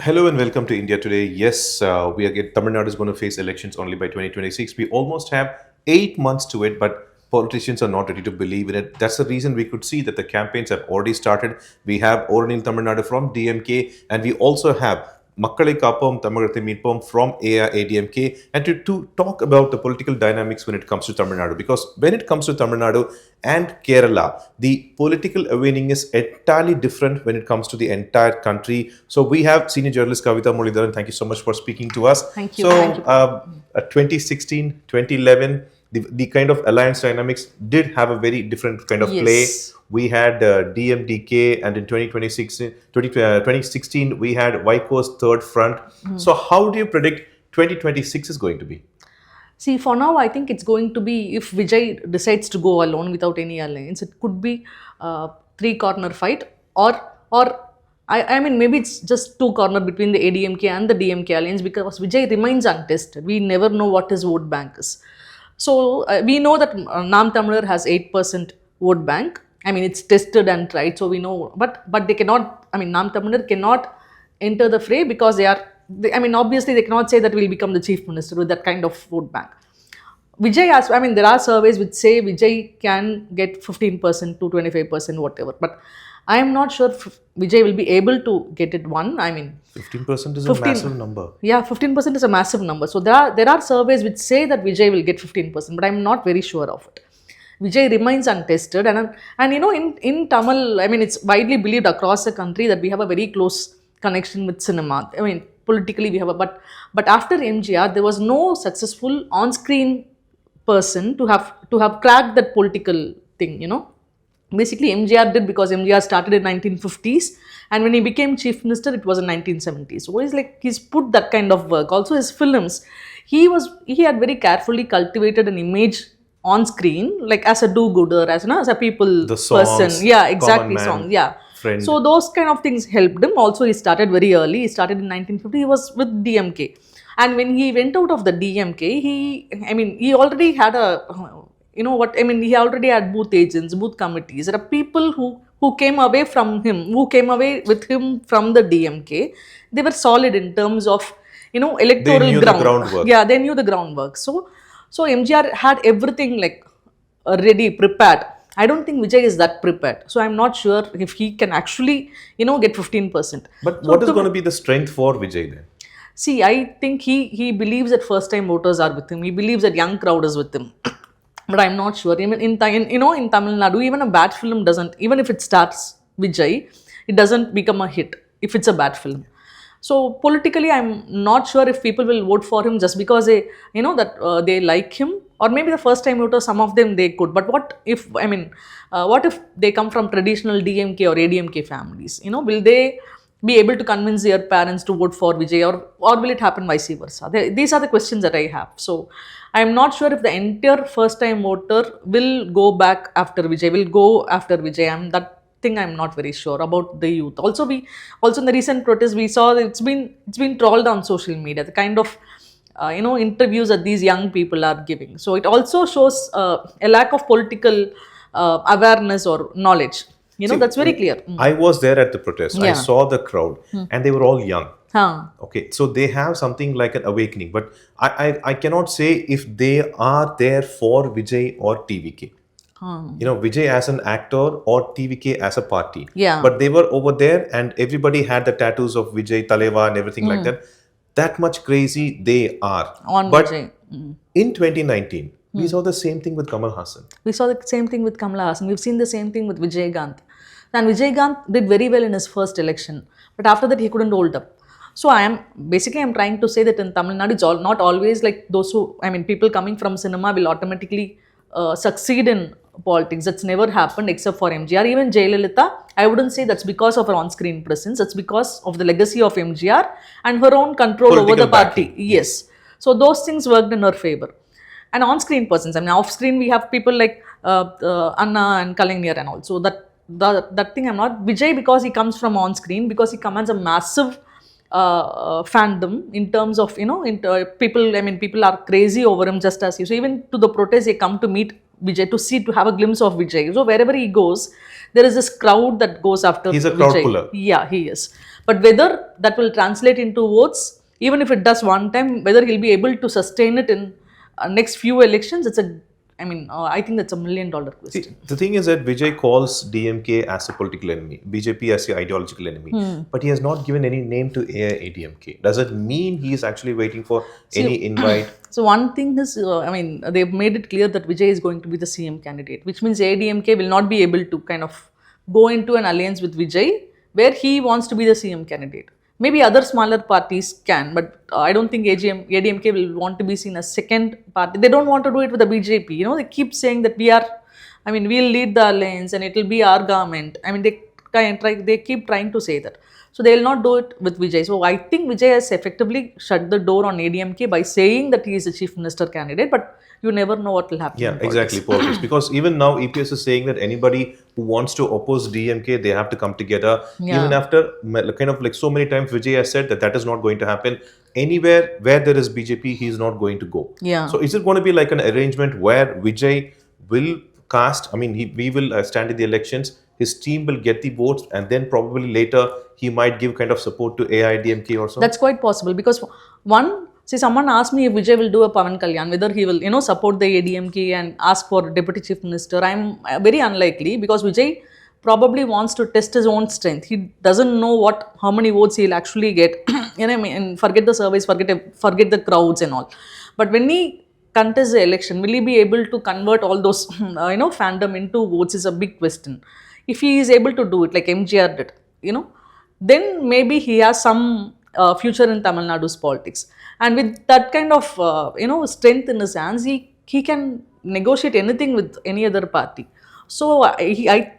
Hello and welcome to India Today. Yes, Tamil Nadu is going to face elections only by 2026. We almost have 8 months to it, but politicians are not ready to believe in it. That's the reason we could see that the campaigns have already started. We have Oranil Tamil Nadu from DMK, and we also have Makkalai Kappom Tamagathai Meetpom from AIADMK, and to talk about the political dynamics when it comes to Tamil Nadu. Because when it comes to Tamil Nadu and Kerala, the political awakening is entirely different when it comes to the entire country. So we have senior journalist Kavitha Muralidharan. Thank you so much for speaking to us. Thank you. So Thank you. 2016, 2011, the kind of alliance dynamics did have a very different kind of play. Yes. We had DMDK, and in 2016, we had Vaiko's third front. So how do you predict 2026 is going to be? See, for now, I think it's going to be, if Vijay decides to go alone without any alliance, it could be three-corner fight, or I mean, maybe it's just two-corner between the ADMK and the DMK alliance, because Vijay remains untested. We never know what his vote bank is. So we know that Nam Tamizhar has 8% vote bank. I mean, it's tested and tried, so we know. But they cannot. I mean, Nam Tamizhar cannot enter the fray because I mean, obviously they cannot say that we'll become the chief minister with that kind of vote bank. Vijay has. I mean, there are surveys which say Vijay can get 15% to 25%, whatever. But I am not sure if Vijay will be able to get it. I mean, 15% is a massive number. Yeah, 15% is a massive number. So there are surveys which say that Vijay will get 15%, but I'm not very sure of it. Vijay remains untested, and you know, in Tamil, I mean, it's widely believed across the country that we have a very close connection with cinema. I mean, politically we have but after MGR, there was no successful on-screen person to have cracked that political thing. You know, basically MGR did, because MGR started in 1950s, and when he became chief minister, it was in 1970s. So he's put that kind of work. Also, his films, he had very carefully cultivated an image on screen, like as a do-gooder, as a people songs, person. Yeah, exactly, man, songs. Yeah. Friend. So those kind of things helped him. Also, he started very early. He started in 1950. He was with DMK, and when he went out of the DMK, he already had he already had booth agents, booth committees. There are people who came away with him from the DMK. They were solid in terms of electoral they knew the groundwork. Yeah, they knew the groundwork. So MGR had everything ready, prepared. I don't think Vijay is that prepared. So I'm not sure if he can actually, get 15%. But what is going to be the strength for Vijay then? See, I think he believes that first-time voters are with him. He believes that young crowd is with him. But I'm not sure. Even in Tamil Nadu, even a bad film doesn't, even if it starts Vijay, it doesn't become a hit if it's a bad film. So politically, I'm not sure if people will vote for him just because they like him, or maybe the first time voters, some of them they could. But what if they come from traditional DMK or ADMK families? Will they be able to convince their parents to vote for Vijay, or will it happen vice versa? These are the questions that I have. So I'm not sure if the entire first time voter will go after Vijay. I'm not very sure about the youth. Also in the recent protest, we saw that it's been trolled on social media, the kind of interviews that these young people are giving. So it also shows a lack of political awareness or knowledge. That's very clear. I was there at the protest. Yeah. I saw the crowd, and they were all young. Huh. Okay, so they have something like an awakening, but I cannot say if they are there for Vijay or TVK. Vijay as an actor or TVK as a party. Yeah. But they were over there, and everybody had the tattoos of Vijay, Taleva, and everything like that. That much crazy they are. But Vijay. In 2019, we saw the same thing with Kamal Hassan. We saw the same thing with Kamala Hassan. We've seen the same thing with Vijay Gant. And Vijay Gant did very well in his first election. But after that, he couldn't hold up. So I'm trying to say that in Tamil Nadu, it's not always like people coming from cinema will automatically succeed in politics. That's never happened except for MGR. Even Jayalalitha, I wouldn't say that's because of her on-screen presence. That's because of the legacy of MGR and her own control political over the party. Backing. Yes. So those things worked in her favor. And on-screen persons, off-screen we have people like Anna and Kalaignar and all. So that thing I'm not. Vijay, because he comes from on-screen, because he commands a massive fandom in terms of people are crazy over him, just as you. So even to the protest, they come to meet Vijay, to have a glimpse of Vijay. So wherever he goes, there is this crowd that goes after He's a crowd Vijay. puller. Yeah, he is. But whether that will translate into votes, even if it does one time, whether he'll be able to sustain it in next few elections, I think that's $1 million See, question. the thing is that Vijay calls DMK as a political enemy, BJP as the ideological enemy, but he has not given any name to AIADMK. Does it mean he is actually waiting for any invite? So one thing is, they've made it clear that Vijay is going to be the CM candidate, which means ADMK will not be able to kind of go into an alliance with Vijay where he wants to be the CM candidate. Maybe other smaller parties can, but I don't think ADMK will want to be seen as second party. They don't want to do it with the BJP. They keep saying that we'll lead the alliance and it will be our government. They keep trying to say that. So they will not do it with Vijay. So I think Vijay has effectively shut the door on ADMK by saying that he is a chief minister candidate, but you never know what will happen. Yeah, in politics. exactly, politics. Because even now, EPS is saying that anybody who wants to oppose DMK, they have to come together. Yeah. Even after kind of like so many times, Vijay has said that is not going to happen. Anywhere where there is BJP, he is not going to go. Yeah. So is it going to be like an arrangement where Vijay will cast, we will stand in the elections, his team will get the votes, and then probably later he might give kind of support to AIDMK or so? That's quite possible because someone asked me if Vijay will do a Pavan Kalyan, whether he will, support the ADMK and ask for deputy chief minister. I'm very unlikely because Vijay probably wants to test his own strength. He doesn't know how many votes he'll actually get. And forget the surveys, forget the crowds and all. But when he contests the election, will he be able to convert all those, fandom into votes is a big question. If he is able to do it like MGR did, then maybe he has some future in Tamil Nadu's politics. And with that kind of, strength in his hands, he can negotiate anything with any other party. So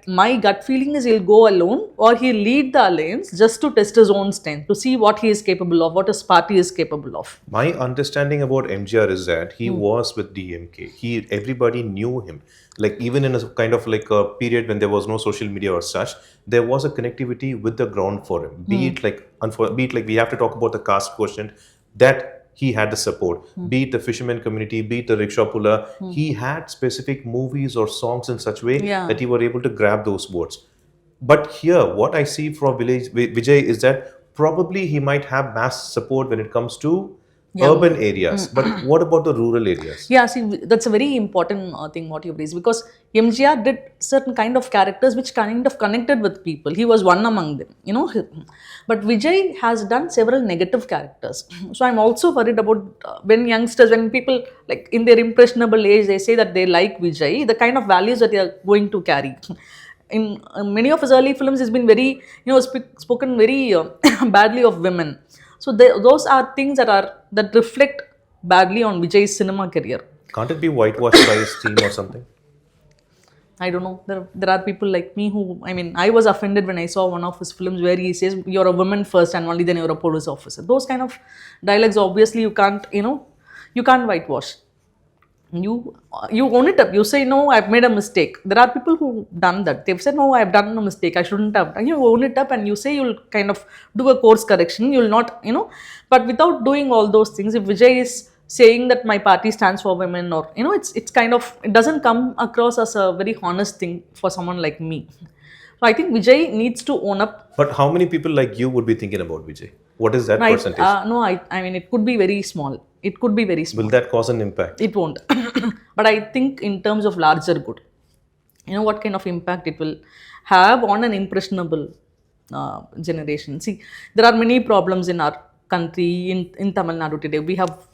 my gut feeling is he'll go alone or he'll lead the alliance just to test his own strength, to see what he is capable of, what his party is capable of. My understanding about MGR is that he was with DMK. Everybody knew him. Like even in a kind of like a period when there was no social media or such, there was a connectivity with the ground for him. Be it like we have to talk about the caste quotient, that he had the support. Be it the fisherman community, be it the rickshaw puller, he had specific movies or songs in such way that he were able to grab those votes. But here, what I see from Vijay is that probably he might have mass support when it comes to urban areas. But what about the rural areas? Yeah, see, that's a very important thing what you raised, because MGR did certain kind of characters which kind of connected with people. He was one among them, But Vijay has done several negative characters. So I'm also worried about when people like in their impressionable age, they say that they like Vijay, the kind of values that they are going to carry. In many of his early films, he's been very, spoken very badly of women. So those are things that reflect badly on Vijay's cinema career. Can't it be whitewashed by his team or something? I don't know. There are people like me who, I was offended when I saw one of his films where he says, you're a woman first and only then you're a police officer. Those kind of dialogues, obviously you can't whitewash. You own it up. You say, no, I've made a mistake. There are people who done that. They've said, no, I've done a mistake. I shouldn't have. And you own it up and you say you'll kind of do a course correction. You'll not, but without doing all those things, if Vijay is saying that my party stands for women or, it's kind of, it doesn't come across as a very honest thing for someone like me. So I think Vijay needs to own up. But how many people like you would be thinking about Vijay? What is that percentage? It could be very small. It could be very small. Will that cause an impact? It won't. But I think in terms of larger good, what kind of impact it will have on an impressionable generation. See, there are many problems in our country, in Tamil Nadu today. We have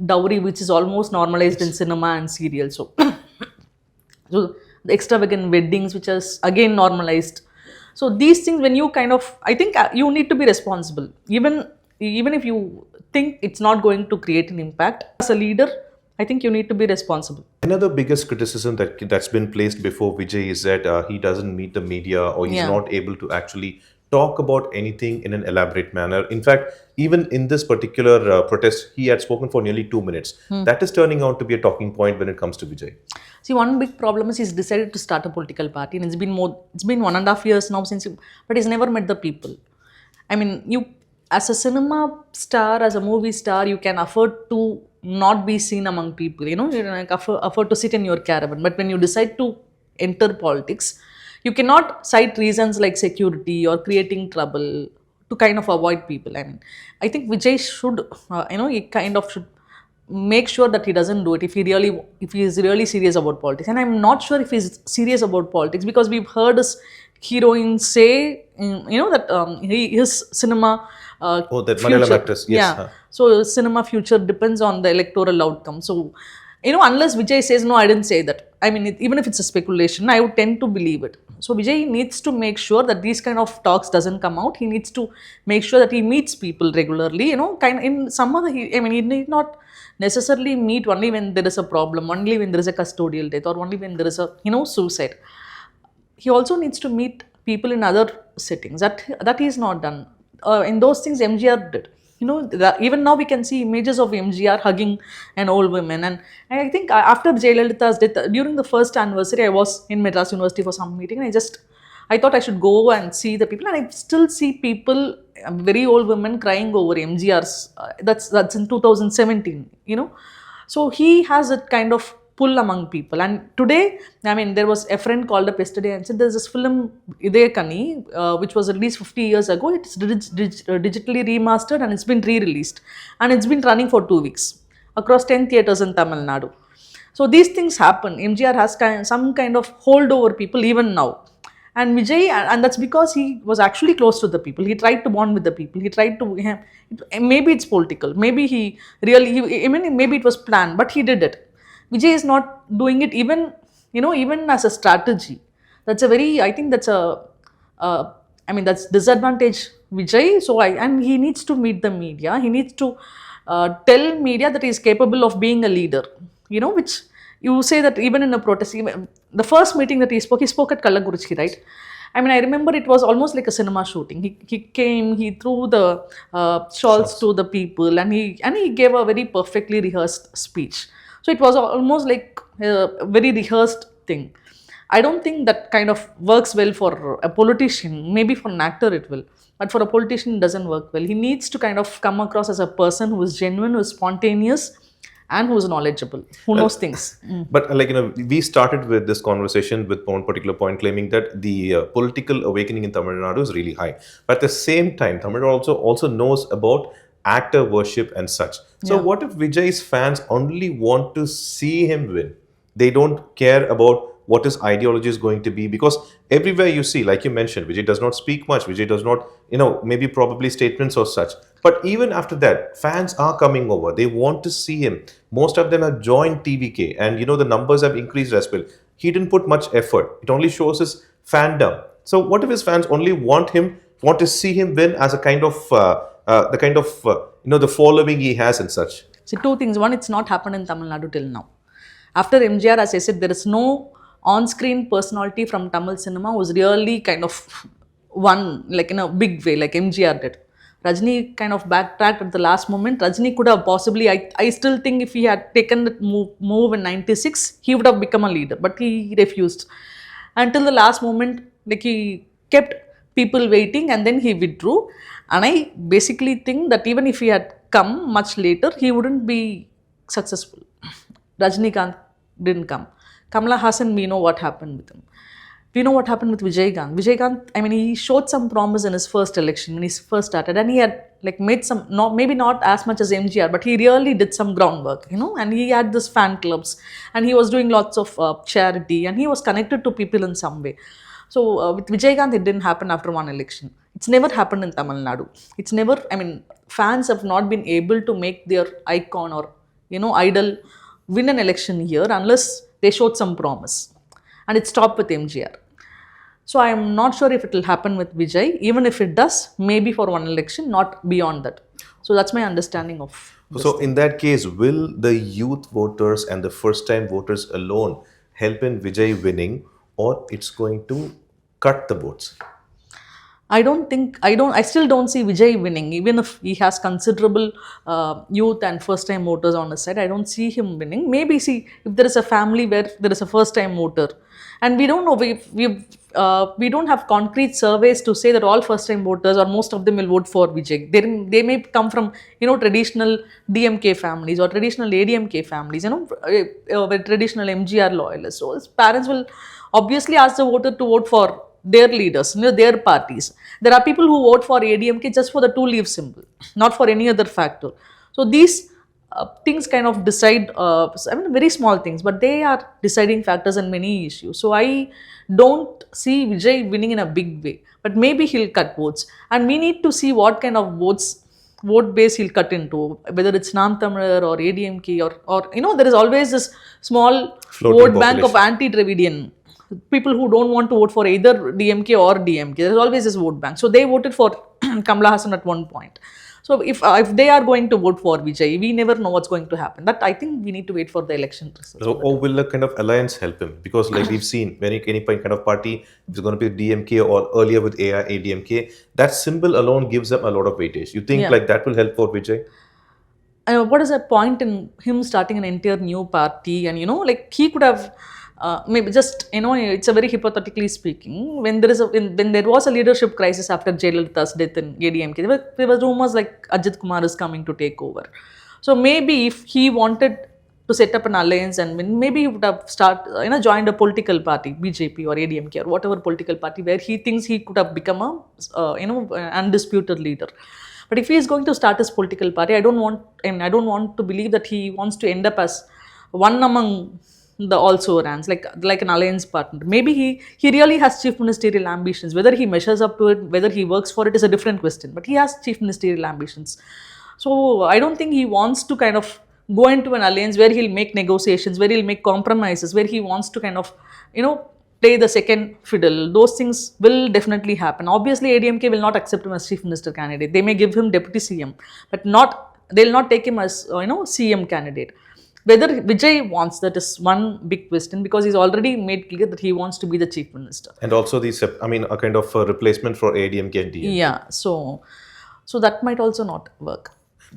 dowry, which is almost normalized in cinema and serials. So the extravagant weddings, which is again normalized. So these things, when you I think you need to be responsible. Even if you think it's not going to create an impact, as a leader, I think you need to be responsible. Another biggest criticism that's been placed before Vijay is that he doesn't meet the media or he's not able to actually talk about anything in an elaborate manner. In fact, even in this particular protest, he had spoken for nearly 2 minutes. That is turning out to be a talking point when it comes to Vijay. See, one big problem is he's decided to start a political party, and it's been 1.5 years now but he's never met the people. You as a cinema star, as a movie star, you can afford to not be seen among people, you like afford to sit in your caravan. But when you decide to enter politics, you cannot cite reasons like security or creating trouble to kind of avoid people. I mean, I think Vijay should, he kind of should make sure that he doesn't do it if he is really serious about politics. And I'm not sure if he's serious about politics, because we've heard his heroines say, that his cinema Oh, that Malayalam future, actress, yes. yeah, so cinema future depends on the electoral outcome. So, unless Vijay says no, I didn't say that, I mean, even if it's a speculation, I would tend to believe it. So Vijay needs to make sure that these kind of talks doesn't come out. He needs to make sure that he meets people regularly, kind in some other, I mean, he need not necessarily meet only when there is a problem, only when there is a custodial death, or only when there is a, suicide. He also needs to meet people in other settings that he is not done. In those things MGR did. Even now we can see images of MGR hugging an old woman. And I think after Jayalalitha's death, during the first anniversary, I was in Madras University for some meeting, and I thought I should go and see the people, and I still see people, very old women crying over MGR's. That's in 2017. So he has that kind of pull among people. And today, I mean, there was a friend called up yesterday and said there's this film Idhe Kani, which was released 50 years ago. It's digitally remastered and it's been re-released, and it's been running for 2 weeks across 10 theaters in Tamil Nadu. So these things happen. MGR has some kind of hold over people even now. And Vijay, and that's because he was actually close to the people. He tried to bond with the people. He tried to, maybe it's political. Maybe I mean, maybe it was planned, but he did it. Vijay is not doing it even, even as a strategy. That's a very, I think that's I mean, that's disadvantage Vijay. So and he needs to meet the media. He needs to tell media that he is capable of being a leader, which you say that even in a protest, the first meeting that he spoke at Kallagurichi, right? I mean, I remember it was almost like a cinema shooting. He came, he threw the shawls to the people, and he gave a very perfectly rehearsed speech. So it was almost like a very rehearsed thing. I don't think that kind of works well for a politician. Maybe for an actor it will, but for a politician it doesn't work well. He needs to kind of come across as a person who is genuine, who is spontaneous, and who is knowledgeable, who knows things. But we started with this conversation with one particular point claiming that the political awakening in Tamil Nadu is really high. But at the same time, Tamil Nadu also knows about actor worship and such. So what if Vijay's fans only want to see him win? They don't care about what his ideology is going to be, because everywhere you see, like you mentioned, Vijay does not speak much. Vijay does not, maybe probably statements or such. But even after that, fans are coming over. They want to see him. Most of them have joined TVK, and the numbers have increased as well. He didn't put much effort. It only shows his fandom. So what if his fans only want to see him win as a kind of the following he has and such? See, two things. One, it's not happened in Tamil Nadu till now. After MGR, as I said, there is no on-screen personality from Tamil cinema who's really kind of won, like in a big way, like MGR did. Rajni kind of backtracked at the last moment. Rajni could have possibly, I still think if he had taken that move in 96, he would have become a leader, but he refused. Until the last moment, like he kept people waiting, and then he withdrew. And I basically think that even if he had come much later, he wouldn't be successful. Rajnikant didn't come. Kamala Hassan, we know what happened with him. We know what happened with Vijay Gant. Vijay Gant, I mean, he showed some promise in his first election when he first started, and he had like made some, maybe not as much as MGR, but he really did some groundwork, and he had this fan clubs, and he was doing lots of charity, and he was connected to people in some way. So with Vijay Gant, it didn't happen after one election. It's never happened in Tamil Nadu. It's never, I mean, fans have not been able to make their icon or, idol win an election here unless they showed some promise. And it stopped with MGR. So I am not sure if it will happen with Vijay. Even if it does, maybe for one election, not beyond that. So that's my understanding of this. So in that case, will the youth voters and the first-time voters alone help in Vijay winning, or it's going to cut the votes? I still don't see Vijay winning, even if he has considerable youth and first-time voters on his side. I don't see him winning. Maybe, see, if there is a family where there is a first-time voter, and we don't know, we don't have concrete surveys to say that all first-time voters or most of them will vote for Vijay. They may come from, traditional DMK families or traditional ADMK families, with traditional MGR loyalists. So his parents will obviously ask the voter to vote for their leaders, their parties. There are people who vote for ADMK just for the two leaf symbol, not for any other factor. So these things kind of decide, very small things, but they are deciding factors in many issues. So I don't see Vijay winning in a big way, but maybe he'll cut votes. And we need to see what kind of vote base he'll cut into, whether it's Nam Tamil or ADMK or there is always this small Floating vote bank of population. anti-Dravidian people who don't want to vote for either DMK or DMK. There's always this vote bank. So they voted for Kamala Hassan at one point. So if they are going to vote for Vijay, we never know what's going to happen. That I think we need to wait for the election results. So, or will a kind of alliance help him? Because, like we've seen, when any kind of party, if it's going to be DMK or earlier with ADMK, that symbol alone gives them a lot of weightage. You think Yeah. like that will help for Vijay? What is the point in him starting an entire new party? And he could have maybe just it's a very hypothetically speaking, when there was a leadership crisis after Jayalalitha's death in ADMK, there were rumors like Ajit Kumar is coming to take over. So maybe if he wanted to set up an alliance and win, maybe he would have joined a political party, BJP or ADMK or whatever political party, where he thinks he could have become an undisputed leader. But if he is going to start his political party, I don't want to believe that he wants to end up as one among the also rans, like an alliance partner. Maybe he really has chief ministerial ambitions. Whether he measures up to it, whether he works for it is a different question. But he has chief ministerial ambitions. So I don't think he wants to kind of go into an alliance where he'll make negotiations, where he'll make compromises, where he wants to kind of, play the second fiddle. Those things will definitely happen. Obviously, ADMK will not accept him as chief minister candidate. They may give him deputy CM, but they'll not take him as CM candidate. Whether Vijay wants, that is one big question, because he's already made clear that he wants to be the chief minister. And also a kind of replacement for ADMK and DMK. Yeah, so that might also not work.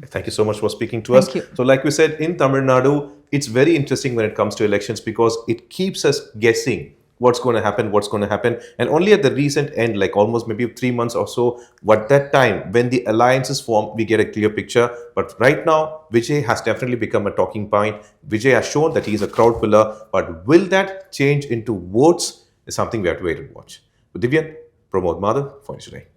Thank you so much for speaking to us. Thank you. So, like we said, in Tamil Nadu, it's very interesting when it comes to elections because it keeps us guessing what's going to happen. And only at the recent end, like almost maybe 3 months or so, at that time, when the alliances form, we get a clear picture. But right now, Vijay has definitely become a talking point. Vijay has shown that he is a crowd puller. But will that change into votes is something we have to wait and watch. With Divyan, Pramod Madhav for News Today.